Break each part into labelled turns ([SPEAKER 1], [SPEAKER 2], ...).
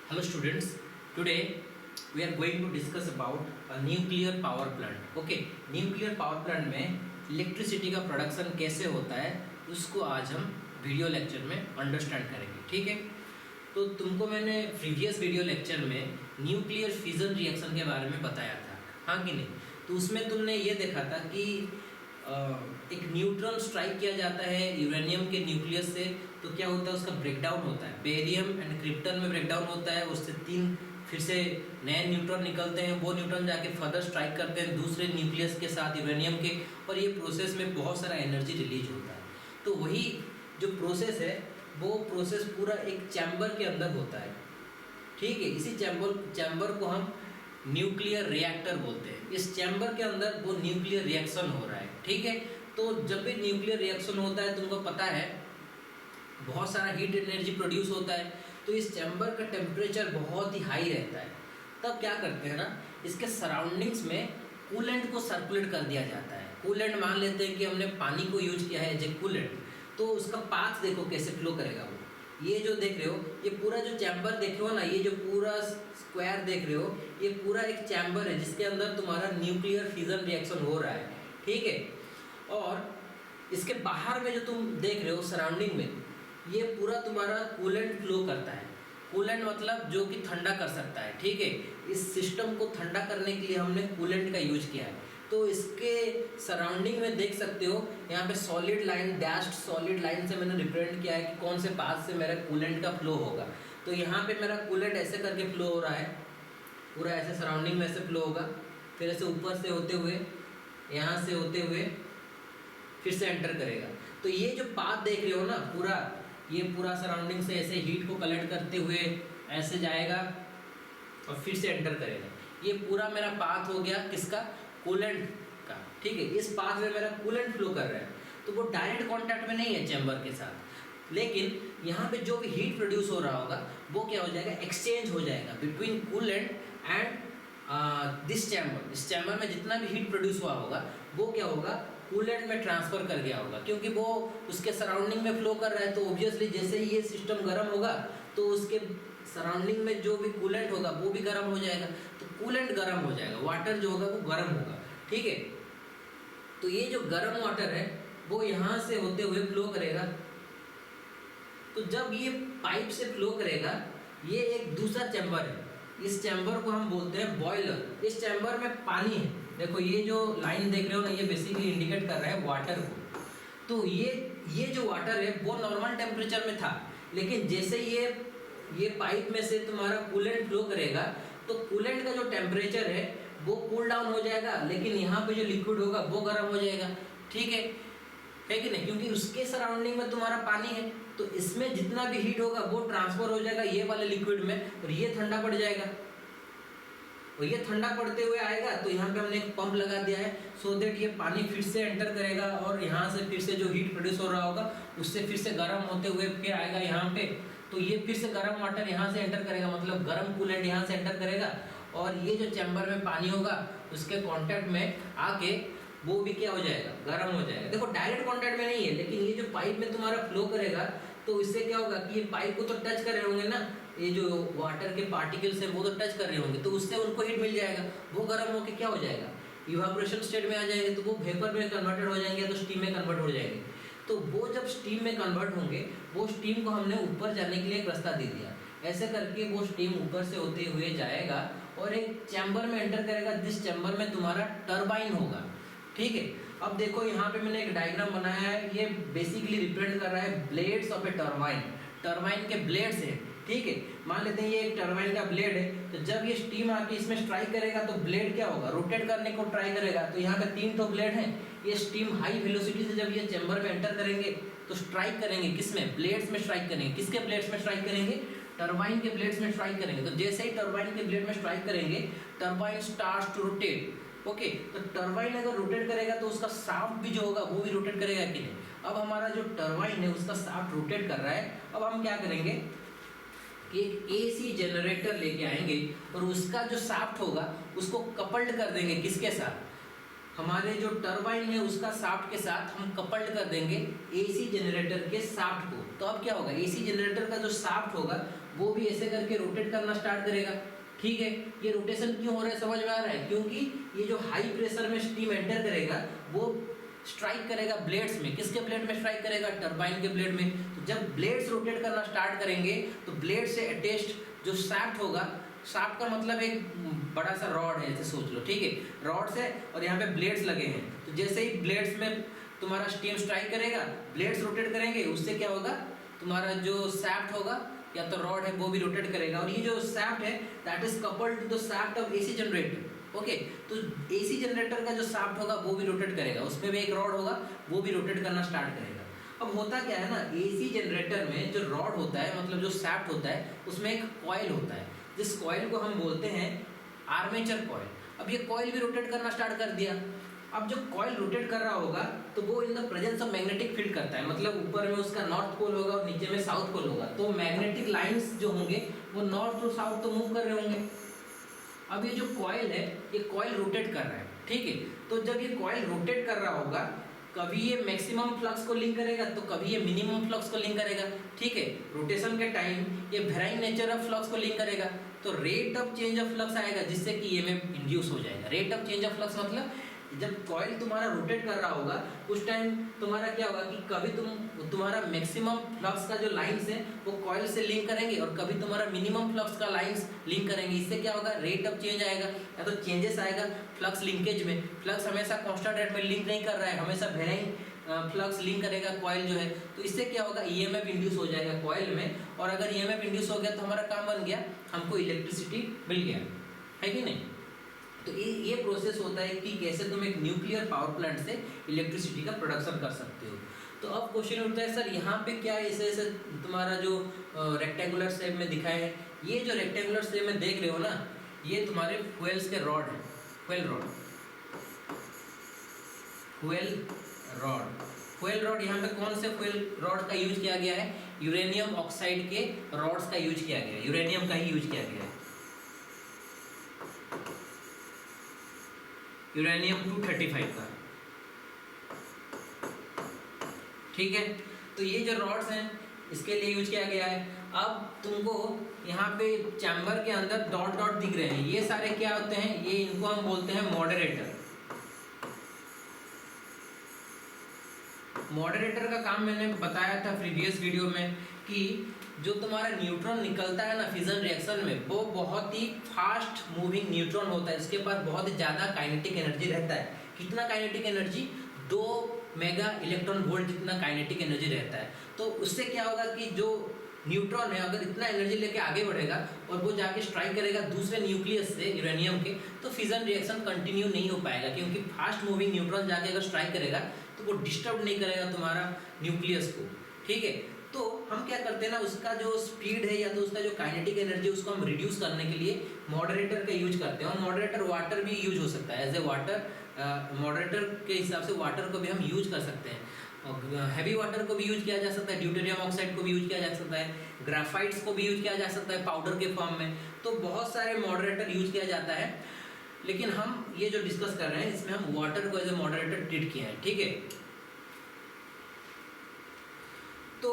[SPEAKER 1] Hello students, today we are going to discuss about a nuclear power plant. Okay, nuclear power plant में electricity का production कैसे होता है उसको आज हम वीडियो लेक्चर में अंडरस्टैंड करेंगे. ठीक है, तो तुमको मैंने प्रीवियस वीडियो लेक्चर में न्यूक्लियर फिजन रिएक्शन के बारे में बताया था, हाँ कि नहीं? तो उसमें तुमने ये देखा था कि एक न्यूट्रॉन स्ट्राइक किया जाता है यूरेनियम के न्यूक्लियस से, तो क्या होता है, उसका ब्रेकडाउन होता है. बेरियम एंड क्रिप्टन में ब्रेकडाउन होता है, उससे 3 फिर से नए न्यूट्रॉन निकलते हैं. वो न्यूट्रॉन जाके फर्दर स्ट्राइक करते हैं दूसरे न्यूक्लियस के साथ यूरेनियम के, और ये प्रोसेस में बहुत सारा एनर्जी रिलीज होता है. तो वही जो प्रोसेस है वो प्रोसेस पूरा एक चैम्बर के अंदर होता है. ठीक है, इसी चैम्बर को हम न्यूक्लियर रिएक्टर बोलते हैं. इस चैम्बर के अंदर वो न्यूक्लियर रिएक्शन हो रहा है. ठीक है, तो जब भी न्यूक्लियर रिएक्शन होता है तुमको पता है बहुत सारा हीट एनर्जी प्रोड्यूस होता है. तो इस चैम्बर का टेम्परेचर बहुत ही हाई रहता है. तब क्या करते हैं ना, इसके सराउंडिंग्स में कूलेंट को सर्कुलेट कर दिया जाता है. कूलेंट मान लेते हैं कि हमने पानी को यूज किया है एज ए कूलेंट, तो उसका पाथ देखो कैसे फ्लो करेगा. वो ये जो देख रहे हो, ये पूरा जो चैम्बर देख रहे हो ना, ये जो पूरा स्क्वायर देख रहे हो, ये पूरा एक चैम्बर है जिसके अंदर तुम्हारा न्यूक्लियर फिजन रिएक्शन हो रहा है. ठीक है, और इसके बाहर में जो तुम देख रहे हो सराउंडिंग में, ये पूरा तुम्हारा कूलेंट फ्लो करता है. कूलेंट मतलब जो कि ठंडा कर सकता है. ठीक है, इस सिस्टम को ठंडा करने के लिए हमने कूलेंट का यूज किया है. तो इसके सराउंडिंग में देख सकते हो यहाँ पे solid line, dashed solid line से मैंने रिप्रेजेंट किया है कि कौन से पाथ से मेरा कूलेंट का फ्लो होगा. तो यहाँ पे मेरा कूलेंट ऐसे करके फ्लो हो रहा है, पूरा ऐसे सराउंडिंग में ऐसे फ्लो होगा, फिर ऐसे ऊपर से होते हुए, यहाँ से होते हुए फिर से एंटर करेगा. तो ये जो पाथ देख रहे हो ना, ये पूरा सराउंडिंग से ऐसे हीट को कलेक्ट करते हुए ऐसे जाएगा और फिर से एंटर करेगा. ये पूरा मेरा पाथ हो गया किसका, कूलेंट का. ठीक है, इस पाथ में मेरा कूलेंट फ्लो कर रहा है, तो वो डायरेक्ट कांटेक्ट में नहीं है चैम्बर के साथ, लेकिन यहाँ पे जो भी हीट प्रोड्यूस हो रहा होगा वो क्या हो जाएगा, एक्सचेंज हो जाएगा between coolant and this chamber. इस चैम्बर में जितना भी हीट प्रोड्यूस हुआ होगा वो क्या होगा, कूलेंट में ट्रांसफ़र कर गया होगा. क्योंकि वो उसके सराउंडिंग में फ्लो कर रहा है, तो ऑब्वियसली जैसे ही ये सिस्टम गर्म होगा तो उसके सराउंडिंग में जो भी कूलेंट होगा वो भी गर्म हो जाएगा. तो कूलेंट गर्म हो जाएगा, वाटर जो होगा वो गर्म होगा. ठीक है, तो ये जो गर्म वाटर है वो यहाँ से होते हुए फ्लो करेगा. तो जब ये पाइप से फ्लो करेगा, ये एक दूसरा चैम्बर है. इस चैम्बर को हम बोलते हैं बॉयलर. इस चैम्बर में पानी है. देखो ये जो लाइन देख रहे हो ना, ये बेसिकली इंडिकेट कर रहा है वाटर को. तो ये जो वाटर है वो नॉर्मल टेम्परेचर में था, लेकिन जैसे ये पाइप में से तुम्हारा कूलेंट फ्लो करेगा तो कूलेंट का जो टेम्परेचर है वो कूल डाउन हो जाएगा, लेकिन यहाँ पे जो लिक्विड होगा वो गर्म हो जाएगा. ठीक है कि नहीं, क्योंकि उसके सराउंडिंग में तुम्हारा पानी है, तो इसमें जितना भी हीट होगा वो ट्रांसफर हो जाएगा ये वाले लिक्विड में, और ये ठंडा पड़ जाएगा. और ये ठंडा पड़ते हुए आएगा, तो यहाँ पे हमने एक पंप लगा दिया है सो दैट ये पानी फिर से एंटर करेगा, और यहाँ से फिर से जो हीट प्रोड्यूस हो रहा होगा उससे फिर से गर्म होते हुए फिर आएगा यहाँ पे. तो ये फिर से गर्म वाटर यहाँ से एंटर करेगा, मतलब गर्म कूलेंट यहाँ से एंटर करेगा, और ये जो चैम्बर में पानी होगा उसके कॉन्टैक्ट में आके वो भी क्या हो जाएगा, गर्म हो जाएगा. देखो डायरेक्ट कांटेक्ट में नहीं है, लेकिन ये जो पाइप में तुम्हारा फ्लो करेगा तो इससे क्या होगा कि ये पाइप को तो टच कर रहे होंगे ना, ये जो वाटर के पार्टिकल्स हैं वो तो टच कर रहे होंगे, तो उससे उनको हीट मिल जाएगा. वो गर्म होकर क्या हो जाएगा, इवापोरेशन स्टेट में आ जाएंगे, तो वो वेपर में कन्वर्टेड हो जाएंगे, तो स्टीम में कन्वर्ट हो जाएंगे. तो वो जब स्टीम में कन्वर्ट होंगे, वो स्टीम को हमने ऊपर जाने के लिए एक रास्ता दे दिया. ऐसे करके वो स्टीम ऊपर से होते हुए जाएगा और एक चैम्बर में एंटर करेगा. जिस चैम्बर में तुम्हारा टरबाइन होगा. ठीक है, अब देखो यहाँ पे मैंने एक डायग्राम बनाया है, ये बेसिकली रिप्रेजेंट कर रहा है blades of A turbine. Turbine के ब्लेड्स हैं. ठीक है, मान लेते हैं ये एक टरबाइन का ब्लेड है, तो जब ये स्टीम आके इसमें स्ट्राइक करेगा तो ब्लेड क्या होगा, रोटेट करने को ट्राई करेगा. तो यहाँ पे 3 तो ब्लेड हैं. ये स्टीम हाई वेलोसिटी से जब ये चैम्बर में एंटर करेंगे तो स्ट्राइक करेंगे किसमें, ब्लेड्स में स्ट्राइक करेंगे. किसके ब्लेड्स में स्ट्राइक करेंगे, टरबाइन के ब्लेड्स में स्ट्राइक करेंगे. तो जैसे ही टरबाइन के ब्लेड में स्ट्राइक करेंगे, turbine starts to rotate. Okay, तो टरबाइन अगर रोटेट करेगा तो उसका शाफ्ट भी जो होगा वो भी रोटेट करेगा कि नहीं. अब हमारा जो टरबाइन है उसका शाफ्ट रोटेट कर रहा है. अब हम क्या करेंगे कि एक एसी जनरेटर लेके आएंगे और उसका जो शाफ्ट होगा उसको कपल्ड कर देंगे किसके साथ, हमारे जो टरबाइन है उसका शाफ्ट के साथ हम कपल्ड कर देंगे एसी जनरेटर के शाफ्ट को। तो अब क्या होगा, एसी जनरेटर का जो शाफ्ट होगा वो भी ऐसे करके रोटेट करना स्टार्ट करेगा। ठीक है, ये रोटेशन क्यों हो रहा है समझ में आ रहा है, क्योंकि ये जो हाई प्रेशर में स्टीम एंटर करेगा वो स्ट्राइक करेगा ब्लेड्स में। किसके ब्लेड में स्ट्राइक करेगा, टरबाइन के ब्लेड में। तो जब ब्लेड्स रोटेट करना स्टार्ट करेंगे तो ब्लेड से अटैच्ड जो शाफ्ट होगा, शाफ्ट का मतलब एक बड़ा सा रॉड है ऐसे सोच लो, ठीक है, रॉड से और यहाँ पे ब्लेड्स लगे हैं। तो जैसे ही ब्लेड्स में तुम्हारा स्टीम स्ट्राइक करेगा, ब्लेड्स रोटेट करेंगे, उससे क्या होगा, तुम्हारा जो शाफ्ट होगा या तो रॉड है वो भी रोटेट करेगा। और ये जो शाफ्ट है that is coupled to the shaft of AC generator. Okay, तो एसी जनरेटर का जो शाफ्ट होगा वो भी रोटेट करेगा, उसमें भी एक रॉड होगा वो भी रोटेट करना स्टार्ट करेगा। अब होता क्या है ना, एसी जनरेटर में जो रॉड होता है मतलब जो शाफ्ट होता है उसमें एक कॉइल होता है, जिस कॉइल को हम बोलते हैं आर्मेचर कॉइल। अब ये कॉइल भी रोटेट करना स्टार्ट कर दिया। अब जो कॉइल रोटेट कर रहा होगा तो वो in the presence of magnetic field करता है, मतलब ऊपर में उसका नॉर्थ पोल होगा और नीचे में साउथ पोल होगा। तो मैग्नेटिक लाइंस जो होंगे वो नॉर्थ टू साउथ तो मूव कर रहे होंगे। अब ये जो कॉइल है ये कॉइल रोटेट कर रहा है, ठीक है। तो जब ये कॉइल रोटेट कर रहा होगा, कभी ये मैक्सिमम फ्लक्स को लिंक करेगा तो कभी ये मिनिमम फ्लक्स को लिंक करेगा, ठीक है। रोटेशन के टाइम ये वेराइंग नेचर ऑफ फ्लक्स को लिंक करेगा, तो rate of change of flux आएगा जिससे कि ईएमएफ इंड्यूस हो जाएगा। Rate of change of flux मतलब जब कॉइल तुम्हारा रोटेट कर रहा होगा उस टाइम तुम्हारा क्या होगा कि कभी तुम्हारा मैक्सिमम फ्लक्स का जो लाइंस है वो कॉइल से लिंक करेंगे और कभी तुम्हारा मिनिमम फ्लक्स का लाइंस लिंक करेंगे। इससे क्या होगा, रेट ऑफ चेंज आएगा या तो चेंजेस आएगा फ्लक्स लिंकेज में। फ्लक्स हमेशा कांस्टेंट रेट में लिंक नहीं कर रहा है, हमेशा वेरिंग फ्लक्स लिंक करेगा कॉइल जो है। तो इससे क्या होगा, ईएमएफ इंड्यूस हो जाएगा कॉइल में, और अगर ईएमएफ इंड्यूस हो गया तो हमारा काम बन गया, हमको इलेक्ट्रिसिटी मिल गया, है कि नहीं। तो ये प्रोसेस होता है कि कैसे तुम एक न्यूक्लियर पावर प्लांट से इलेक्ट्रिसिटी का प्रोडक्शन कर सकते हो। तो अब क्वेश्चन उठता है, सर यहाँ पे क्या ऐसे ऐसे तुम्हारा जो रेक्टेंगुलर शेप में दिखाए है, ये जो रेक्टेंगुलर शेप में देख रहे हो ना, ये तुम्हारे फ्यूल्स के रॉड हैं, फ्यूल रॉड। फ्यूल रॉड यहाँ पे कौन से फ्यूल रॉड का यूज किया गया है, यूरेनियम ऑक्साइड के रॉड्स का यूज किया गया है, यूरेनियम का ही यूज किया गया है, यूरेनियम 235 का, ठीक है। तो ये जो रॉड्स हैं इसके लिए यूज किया गया है। अब तुमको यहाँ पे चैम्बर के अंदर डॉट डॉट दिख रहे हैं, ये सारे क्या होते हैं, ये इनको हम बोलते हैं मॉडरेटर। मॉडरेटर का काम मैंने बताया था प्रीवियस वीडियो में कि जो तुम्हारा न्यूट्रॉन निकलता है ना फिजन रिएक्शन में, वो बहुत ही फास्ट मूविंग न्यूट्रॉन होता है, इसके पास बहुत ही ज़्यादा काइनेटिक एनर्जी रहता है। कितना kinetic energy, 2 mega electron volt जितना काइनेटिक एनर्जी रहता है। तो उससे क्या होगा कि जो न्यूट्रॉन है अगर इतना एनर्जी लेके आगे बढ़ेगा और वो जाके स्ट्राइक करेगा दूसरे न्यूक्लियस से यूरेनियम के, तो फिजन रिएक्शन कंटिन्यू नहीं हो पाएगा, क्योंकि फास्ट मूविंग न्यूट्रॉन जाके अगर स्ट्राइक करेगा तो वो डिस्टर्ब नहीं करेगा तुम्हारा न्यूक्लियस को, ठीक है। तो हम क्या करते हैं ना, उसका जो स्पीड है या तो उसका जो काइनेटिक एनर्जी है उसको हम रिड्यूस करने के लिए मॉडरेटर का यूज करते हैं। और मॉडरेटर वाटर भी यूज हो सकता है, एज ए वाटर मॉडरेटर के हिसाब से वाटर को भी हम यूज कर सकते हैं। और हैवी वाटर को भी यूज किया जा सकता है, ड्यूटेरियम ऑक्साइड को भी यूज किया जा सकता है, ग्राफाइट्स को भी यूज किया जा सकता है पाउडर के फॉर्म में। तो बहुत सारे मॉडरेटर यूज किया जाता है, लेकिन हम ये जो डिस्कस कर रहे हैं इसमें हम वाटर को एज ए मॉडरेटर ट्रीट किया है, ठीक है। तो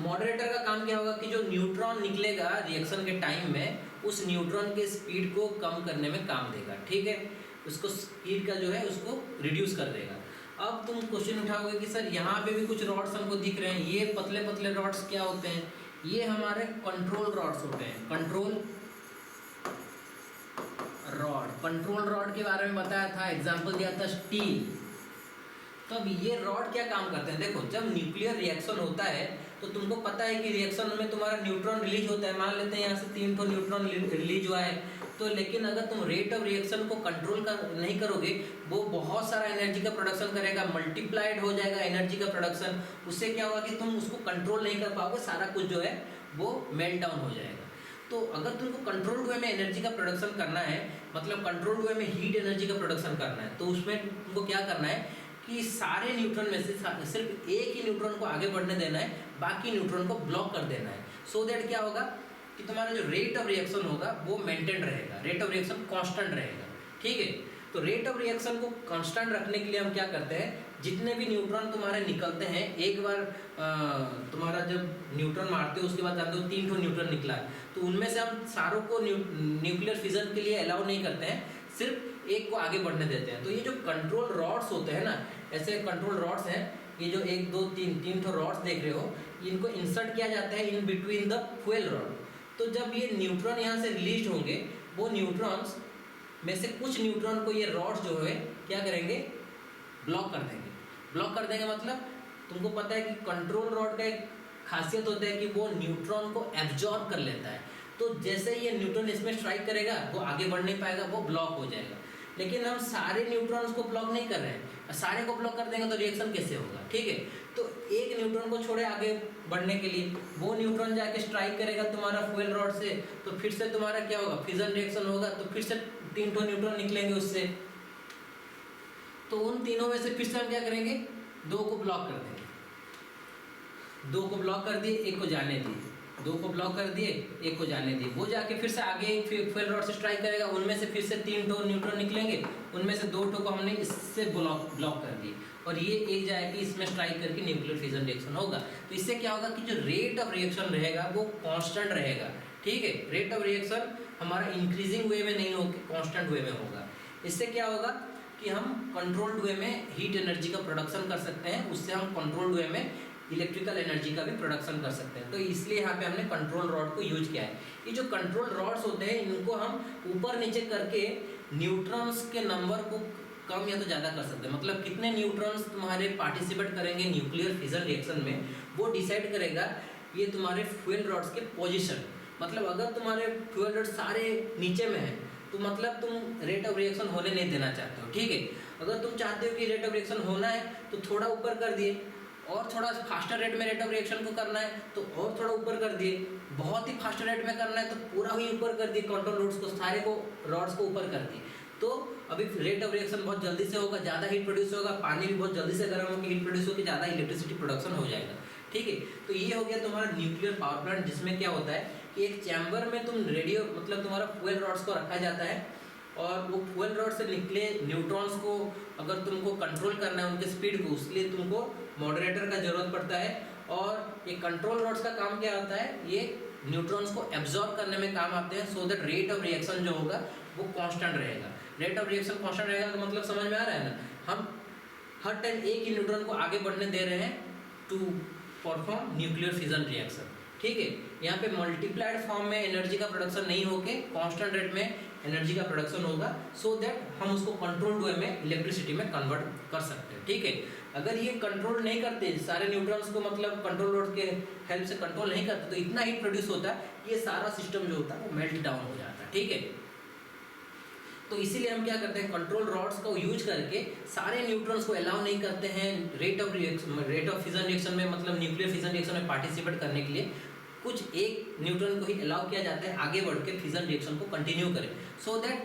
[SPEAKER 1] मॉडरेटर का काम क्या होगा कि जो न्यूट्रॉन निकलेगा रिएक्शन के टाइम में, उस न्यूट्रॉन के स्पीड को कम करने में काम देगा, ठीक है। उसको स्पीड का जो है उसको रिड्यूस कर देगा। अब तुम क्वेश्चन उठाओगे कि सर यहाँ पे भी कुछ रॉड्स हमको दिख रहे हैं, ये पतले पतले रॉड्स क्या होते हैं, ये हमारे कंट्रोल रॉड्स होते हैं। कंट्रोल रॉड के बारे में बताया था, एग्जांपल दिया था स्टील। तो अब ये रॉड क्या काम करते हैं, देखो जब न्यूक्लियर रिएक्शन होता है तो तुमको पता है कि रिएक्शन में तुम्हारा न्यूट्रॉन रिलीज होता है, मान लेते हैं यहाँ से 3 ठो न्यूट्रॉन रिलीज हुआ है। तो लेकिन अगर तुम रेट ऑफ रिएक्शन को कंट्रोल नहीं करोगे, वो बहुत सारा एनर्जी का प्रोडक्शन करेगा, मल्टीप्लाइड हो जाएगा एनर्जी का प्रोडक्शन। उससे क्या होगा कि तुम उसको कंट्रोल नहीं कर पाओगे, सारा कुछ जो है वो मेल्ट डाउन हो जाएगा। तो अगर तुमको कंट्रोल्ड वे में एनर्जी का प्रोडक्शन करना है, मतलब कंट्रोल्ड वे में हीट एनर्जी का प्रोडक्शन करना है, तो उसमें तुमको क्या करना है कि सारे न्यूट्रॉन में से सिर्फ एक ही न्यूट्रॉन को आगे बढ़ने देना है, बाकी न्यूट्रॉन को ब्लॉक कर देना है। सो दैट क्या होगा कि तुम्हारा जो रेट ऑफ रिएक्शन होगा वो मेंटेन रहेगा, रेट ऑफ रिएक्शन कांस्टेंट रहेगा, ठीक है। तो रेट ऑफ रिएक्शन को कांस्टेंट रखने के लिए हम क्या करते हैं, जितने भी न्यूट्रॉन तुम्हारे निकलते हैं, एक बार तुम्हारा जब न्यूट्रॉन मारते हो उसके बाद जानते हो 3 ठो न्यूट्रॉन निकला है, तो उनमें से हम सारों को न्यूक्लियर फिजन के लिए अलाउ नहीं करते हैं, सिर्फ एक को आगे बढ़ने देते हैं। तो ये जो कंट्रोल रॉड्स होते हैं ना, ऐसे कंट्रोल रॉड्स हैं, ये जो 1 2 3 ठो रॉड्स देख रहे हो, इनको इंसर्ट किया जाता है in between the fuel rod. तो जब ये न्यूट्रॉन यहाँ से रिलीज होंगे, वो न्यूट्रॉन्स में से कुछ न्यूट्रॉन को ये रॉड्स जो है क्या करेंगे, ब्लॉक कर देंगे। ब्लॉक कर देंगे मतलब तुमको पता है कि कंट्रोल रॉड का एक खासियत होता है कि वो न्यूट्रॉन को एब्जॉर्ब कर लेता है। तो जैसे ये न्यूट्रॉन इसमें स्ट्राइक करेगा, वो आगे बढ़ नहीं पाएगा, वो ब्लॉक हो जाएगा। लेकिन हम सारे न्यूट्रॉन्स को ब्लॉक नहीं कर रहे हैं, सारे को ब्लॉक कर देंगे तो रिएक्शन कैसे होगा, ठीक है। तो एक न्यूट्रॉन को छोड़े आगे बढ़ने के लिए, वो न्यूट्रॉन जाके स्ट्राइक करेगा तुम्हारा फ्यूल रॉड से, तो फिर से तुम्हारा क्या होगा, फिजन रिएक्शन होगा, तो फिर से 3 ठो न्यूट्रॉन निकलेंगे उससे। तो उन तीनों में से फिर से हम क्या करेंगे, 2 को ब्लॉक कर देंगे। 2 को ब्लॉक कर दिए, 1 को जाने दिए, 2 को ब्लॉक कर दिए, 1 को जाने दिए, वो जाके फिर से आगे फ्यूल रॉड से स्ट्राइक करेगा, उनमें से फिर से 3 ठो न्यूट्रॉन निकलेंगे, उनमें से 2 ठो को हमने इससे ब्लॉक कर दिए, और ये एक जाएगी इसमें स्ट्राइक करके न्यूक्लियर फिजन रिएक्शन होगा। तो इससे क्या होगा कि जो रेट ऑफ रिएक्शन रहेगा वो कांस्टेंट रहेगा, ठीक है। रेट ऑफ रिएक्शन हमारा इंक्रीजिंग वे में नहीं होगा, कांस्टेंट वे में होगा। इससे क्या होगा कि हम कंट्रोल्ड वे में हीट एनर्जी का प्रोडक्शन कर सकते हैं, उससे हम कंट्रोल्ड वे में इलेक्ट्रिकल एनर्जी का भी प्रोडक्शन कर सकते हैं। तो इसलिए यहाँ पे हमने कंट्रोल रॉड को यूज किया है। ये जो कंट्रोल रॉड्स होते हैं, इनको हम ऊपर नीचे करके न्यूट्रॉन्स के नंबर को कम या तो ज़्यादा कर सकते हैं। मतलब कितने न्यूट्रॉन्स तुम्हारे पार्टिसिपेट करेंगे न्यूक्लियर फिजन रिएक्शन में, वो डिसाइड करेगा ये तुम्हारे फ्यूल रॉड्स के पोजिशन। मतलब अगर तुम्हारे फ्यूल रॉड सारे नीचे में है, तो मतलब तुम रेट ऑफ रिएक्शन होने नहीं देना चाहते हो, ठीक है। अगर तुम चाहते हो कि रेट ऑफ रिएक्शन होना है, तो थोड़ा ऊपर कर दिए, और थोड़ा फास्टर रेट में रेट ऑफ रिएक्शन को करना है तो और थोड़ा ऊपर कर दिए, बहुत ही फास्ट रेट में करना है तो पूरा ही ऊपर कर दिए, कंट्रोल रॉड्स को सारे को रॉड्स को ऊपर कर दिए। तो अभी रेट ऑफ रिएक्शन बहुत जल्दी से होगा, ज़्यादा हीट प्रोड्यूस होगा, पानी भी बहुत जल्दी से गर्म होकर हीट प्रोड्यूस होकर ज़्यादा इलेक्ट्रिसिटी प्रोडक्शन हो जाएगा, ठीक है। तो ये हो गया तुम्हारा न्यूक्लियर पावर प्लांट, जिसमें क्या होता है कि एक चैम्बर में तुम रेडियो मतलब तुम्हारा फ्यूल रॉड्स को रखा जाता है, और वो फ्यूल रॉड से निकले न्यूट्रॉन्स को अगर तुमको कंट्रोल करना है उनके स्पीड को, उसके लिए तुमको मॉडरेटर का जरूरत पड़ता है। और ये कंट्रोल रॉड्स का काम क्या होता है, ये न्यूट्रॉन्स को एब्जॉर्ब करने में काम आते हैं, so that rate of reaction जो होगा वो कांस्टेंट रहेगा। रेट ऑफ रिएक्शन कांस्टेंट रहेगा तो मतलब समझ में आ रहा है ना, हम हर टाइम एक ही न्यूट्रॉन को आगे बढ़ने दे रहे हैं to perform nuclear fission reaction, ठीक है। यहाँ पे मल्टीप्लाइड फॉर्म में एनर्जी का प्रोडक्शन नहीं होके कांस्टेंट रेट में एनर्जी का प्रोडक्शन होगा, सो दैट हम उसको कंट्रोल्ड वे में इलेक्ट्रिसिटी में कन्वर्ट कर सकते हैं, ठीक है। अगर ये कंट्रोल नहीं करते सारे न्यूट्रॉन्स को, मतलब कंट्रोल रॉड के हेल्प से कंट्रोल नहीं करते, तो इतना हीट प्रोड्यूस होता है, ये सारा सिस्टम जो होता है वो मेल्ट डाउन हो जाता है, ठीक है। तो इसीलिए हम क्या करते हैं, कंट्रोल रॉड्स का यूज करके सारे न्यूट्रॉन्स को अलाउ नहीं करते हैं रेट ऑफ फिजन रिएक्शन में, मतलब न्यूक्लियर फिजन रिएक्शन में पार्टिसिपेट करने के लिए कुछ एक न्यूट्रॉन को ही अलाउ किया जाता है आगे बढ़ के फिजन रिएक्शन को कंटिन्यू करें, सो दैट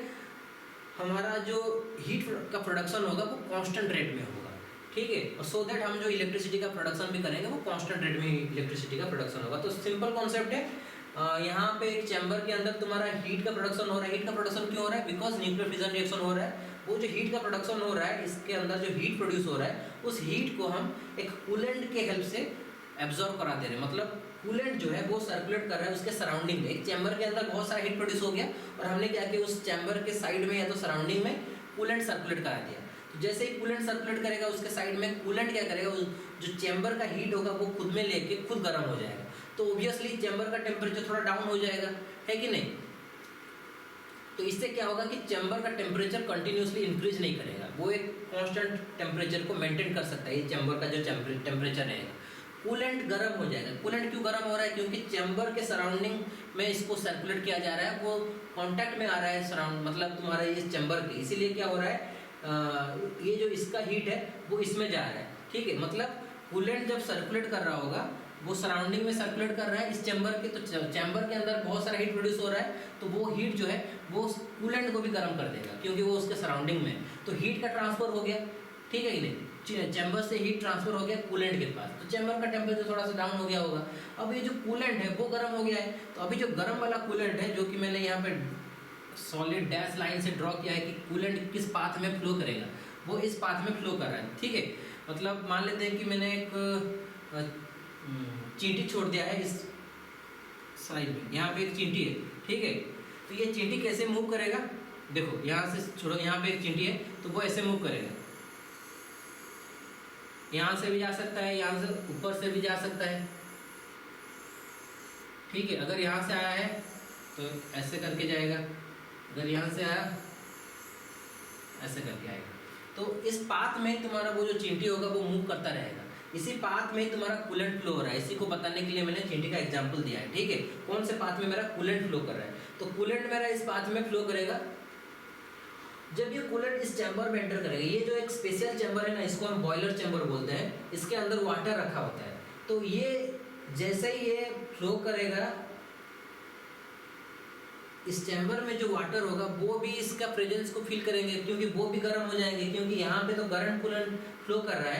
[SPEAKER 1] हमारा जो हीट का प्रोडक्शन होगा वो कांस्टेंट रेट में होगा, ठीक है। और सो दैट हम जो इलेक्ट्रिसिटी का प्रोडक्शन भी करेंगे वो कांस्टेंट रेट में इलेक्ट्रिसिटी का प्रोडक्शन होगा। तो सिंपल कॉन्सेप्ट है। यहाँ पे एक चैम्बर के अंदर तुम्हारा हीट का प्रोडक्शन हो रहा है। हीट का प्रोडक्शन क्यों हो रहा है, बिकॉज न्यूक्लियर फिजन रिएक्शन हो रहा है। वो जो हीट का प्रोडक्शन हो रहा है, इसके अंदर जो हीट प्रोड्यूस हो रहा है, उस हीट को हम एक कूलेंट के हेल्प से एब्जॉर्ब करा दे रहे हैं। मतलब कूलेंट जो है वो सर्कुलेट कर रहा है उसके सराउंडिंग में। एक चैम्बर के अंदर बहुत सारा हीट प्रोड्यूस हो गया, और हमने क्या किया, उस चैम्बर के साइड में या तो सराउंडिंग में कूलेंट सर्कुलेट करा दिया। तो जैसे ही कूलेंट सर्कुलेट करेगा उसके साइड में, कूलेंट क्या करेगा, जो चैम्बर का हीट होगा वो खुद में लेके खुद गर्म हो जाएगा। तो ऑब्वियसली चैम्बर का टेम्परेचर थोड़ा डाउन हो जाएगा, है कि नहीं। तो इससे क्या होगा कि चैम्बर का टेम्परेचर कंटिन्यूसली इंक्रीज नहीं करेगा, वो एक कांस्टेंट टेम्परेचर को मेंटेन कर सकता है। ये चैम्बर का जो टेम्परेचर रहेगा, कूलेंट गर्म हो जाएगा। कूलेंट क्यों गर्म हो रहा है, क्योंकि चैम्बर के सराउंडिंग में इसको सर्कुलेट किया जा रहा है, वो कांटेक्ट में आ रहा है सराउंड, मतलब तुम्हारा ये चैम्बर के। इसीलिए क्या हो रहा है, ये जो इसका हीट है वो इसमें जा रहा है, ठीक है। मतलब कूलेंट जब सर्कुलेट कर रहा होगा वो सराउंडिंग में सर्कुलेट कर रहा है इस चैम्बर के, तो चैम्बर के अंदर बहुत सारा हीट प्रोड्यूस हो रहा है, तो वो हीट जो है वो कूलेंट को भी गर्म कर देगा, क्योंकि वो उसके सराउंडिंग में। तो हीट का ट्रांसफर हो गया, ठीक है कि नहीं। चैम्बर से हीट ट्रांसफर हो गया कूलेंट के पास, तो चैम्बर का टेम्परेचर थोड़ा सा डाउन हो गया होगा। अब ये जो कूलेंट है वो गर्म हो गया है, तो अभी जो गर्म वाला कूलेंट है, जो कि मैंने यहाँ पे सॉलिड डैश लाइन से ड्रॉ किया है कि कूलेंट किस पाथ में फ्लो करेगा, वो इस पाथ में फ्लो कर रहा है। ठीक है, मतलब मान लेते हैं कि मैंने एक चींटी छोड़ दिया है इस साइड में, यहाँ पे एक चींटी है। ठीक है, तो ये चींटी कैसे मूव करेगा, देखो यहाँ से छोड़ो, यहाँ पे एक चींटी है तो वो ऐसे मूव करेगा, यहाँ से भी जा सकता है, यहाँ से ऊपर से भी जा सकता है। ठीक है, अगर यहाँ से आया है तो ऐसे करके जाएगा, अगर यहाँ से आया ऐसे करके आएगा। तो इस पाथ में तुम्हारा वो जो चींटी होगा वो मूव करता रहेगा, इसी पाथ में तुम्हारा कूलेंट फ्लो हो रहा है। इसी को बताने के लिए मैंने चींटी का एग्जांपल दिया है। ठीक है, कौन से पाथ में मेरा कूलेंट फ्लो कर रहा है, तो कूलेंट मेरा इस पाथ में फ्लो करेगा। जब ये कूलेंट इस चैम्बर में एंटर करेगा, ये जो एक स्पेशल चैम्बर है ना, इसको हम बॉयलर चैम्बर बोलते हैं, इसके अंदर वाटर रखा होता है। तो ये जैसे ही ये फ्लो करेगा, इस चैम्बर में जो वाटर होगा वो भी इसका प्रेजेंस को फील करेंगे, क्योंकि वो भी गर्म हो जाएंगे, क्योंकि यहाँ पे तो गर्म कूलेंट फ्लो कर रहा है।